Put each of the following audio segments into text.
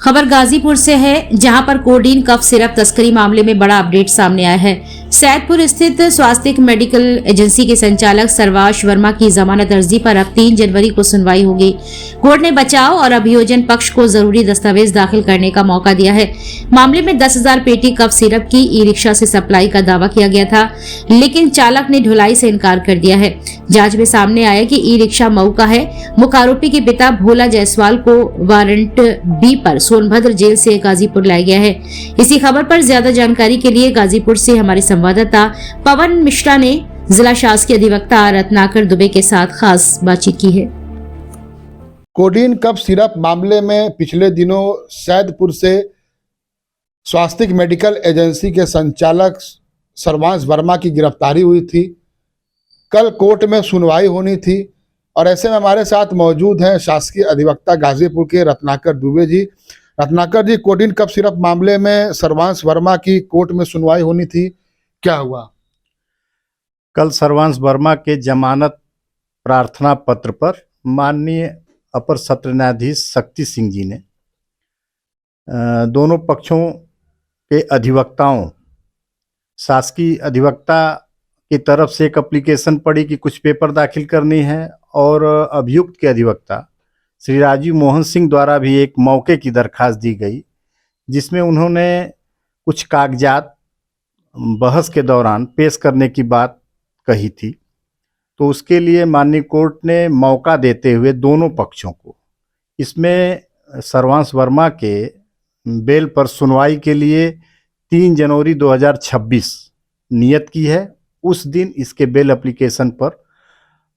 खबर गाजीपुर से है, जहां पर कोडीन कफ सिरप तस्करी मामले में बड़ा अपडेट सामने आया है। सैदपुर स्थित स्वास्थ्य मेडिकल एजेंसी के संचालक सर्वाश वर्मा की जमानत अर्जी पर अब 3 जनवरी को सुनवाई होगी। कोर्ट ने बचाव और अभियोजन पक्ष को जरूरी दस्तावेज दाखिल करने का मौका दिया है। मामले में 10,000 पेटी कफ सिरप की ई रिक्शा से सप्लाई का दावा किया गया था, लेकिन चालक ने ढुलाई से इनकार कर दिया है। जांच में सामने आया कि ई रिक्शा मऊ का है। मुख्य आरोपी के पिता भोला जायसवाल को वारंट बी पर सोनभद्र जेल से गाजीपुर लाया गया है। इसी खबर पर ज्यादा जानकारी के लिए गाजीपुर से हमारे संवाददाता पवन मिश्रा ने जिला शासकीय अधिवक्ता रत्नाकर दुबे के साथ खास बातचीत की है। कोडीन कफ सिरप मामले में पिछले दिनों सैदपुर से स्वास्थ्य मेडिकल एजेंसी के संचालक सर्वांश वर्मा की गिरफ्तारी हुई थी। कल कोर्ट में सुनवाई होनी थी और ऐसे में हमारे साथ मौजूद हैं शासकीय अधिवक्ता गाजीपुर के रत्नाकर दुबे जी। रत्नाकर जी, कोडीन कफ सिरप मामले में सर्वांश वर्मा की कोर्ट में सुनवाई होनी थी, क्या हुआ? कल सर्वांश वर्मा के जमानत प्रार्थना पत्र पर माननीय अपर सत्र न्यायाधीश शक्ति सिंह जी ने दोनों पक्षों के अधिवक्ताओं, शासकीय अधिवक्ता की तरफ से एक एप्लीकेशन पड़ी कि कुछ पेपर दाखिल करनी है और अभियुक्त के अधिवक्ता श्री राजीव मोहन सिंह द्वारा भी एक मौके की दरखास्त दी गई, जिसमें उन्होंने कुछ कागजात बहस के दौरान पेश करने की बात कही थी। तो उसके लिए माननीय कोर्ट ने मौका देते हुए दोनों पक्षों को इसमें सर्वांश वर्मा के बेल पर सुनवाई के लिए 3 जनवरी 2026 नियत की है। उस दिन इसके बेल एप्लीकेशन पर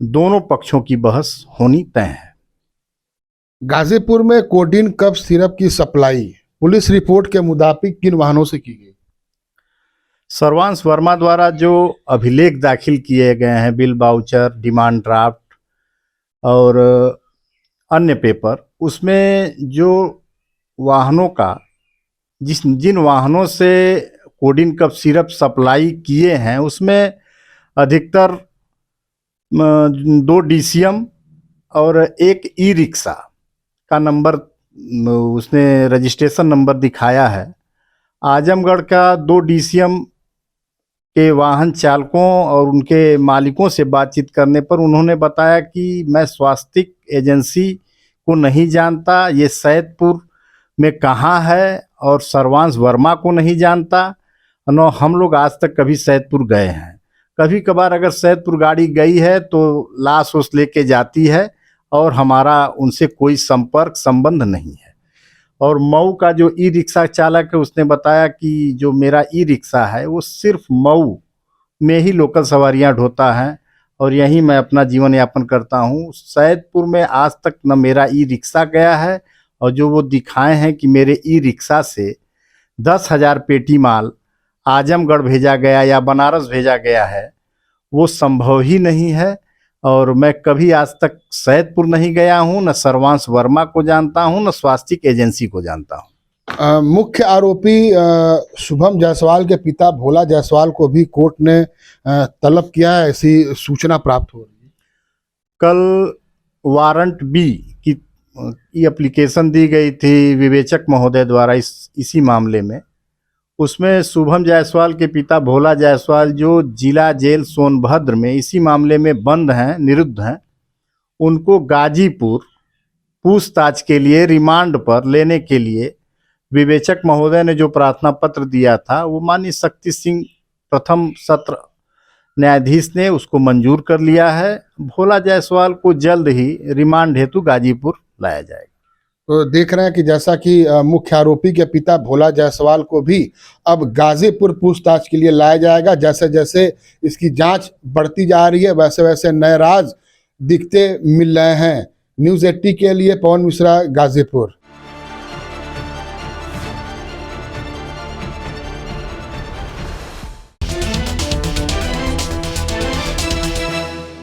दोनों पक्षों की बहस होनी तय है। गाजीपुर में कोडीन कफ सिरप की सप्लाई पुलिस रिपोर्ट के मुताबिक किन वाहनों से की गई? सर्वांश वर्मा द्वारा जो अभिलेख दाखिल किए गए हैं, बिल बाउचर, डिमांड ड्राफ्ट और अन्य पेपर, उसमें जो वाहनों का जिन वाहनों से कोडीन कफ सिरप सप्लाई किए हैं उसमें अधिकतर 2 DCM और एक ई रिक्शा का नंबर, उसने रजिस्ट्रेशन नंबर दिखाया है। आजमगढ़ का 2 DCM के वाहन चालकों और उनके मालिकों से बातचीत करने पर उन्होंने बताया कि मैं स्वास्थ्य एजेंसी को नहीं जानता, ये सैदपुर में कहाँ है, और सर्वांश वर्मा को नहीं जानता, न हम लोग आज तक कभी सैदपुर गए हैं। कभी कभार अगर सैदपुर गाड़ी गई है तो लाश उस लेके जाती है और हमारा उनसे कोई संपर्क संबंध नहीं है। और मऊ का जो ई रिक्शा चालक है उसने बताया कि जो मेरा ई रिक्शा है वो सिर्फ मऊ में ही लोकल सवारियां ढोता है और यहीं मैं अपना जीवन यापन करता हूं। सैदपुर में आज तक न मेरा ई रिक्शा गया है, और जो वो दिखाए हैं कि मेरे ई रिक्शा से 10,000 पेटी माल आजमगढ़ भेजा गया या बनारस भेजा गया है, वो संभव ही नहीं है। और मैं कभी आज तक सैदपुर नहीं गया हूं, न सर्वांश वर्मा को जानता हूं, न स्वास्थ्य एजेंसी को जानता हूं। मुख्य आरोपी शुभम जायसवाल के पिता भोला जायसवाल को भी कोर्ट ने तलब किया है, ऐसी सूचना प्राप्त हो रही है। कल वारंट बी की एप्लीकेशन दी गई थी विवेचक महोदय द्वारा इसी मामले में। उसमें शुभम जायसवाल के पिता भोला जायसवाल, जो जिला जेल सोनभद्र में इसी मामले में बंद हैं, निरुद्ध हैं, उनको गाजीपुर पूछताछ के लिए रिमांड पर लेने के लिए विवेचक महोदय ने जो प्रार्थना पत्र दिया था वो माननीय शक्ति सिंह प्रथम सत्र न्यायाधीश ने उसको मंजूर कर लिया है। भोला जायसवाल को जल्द ही रिमांड हेतु गाजीपुर लाया जाएगा। तो देख रहे हैं कि जैसा कि मुख्य आरोपी के पिता भोला जायसवाल को भी अब गाजीपुर पूछताछ के लिए लाया जाएगा। जैसे जैसे इसकी जांच बढ़ती जा रही है वैसे वैसे नए राज दिखते मिल रहे हैं। न्यूज़ 80 के लिए पवन मिश्रा, गाजीपुर।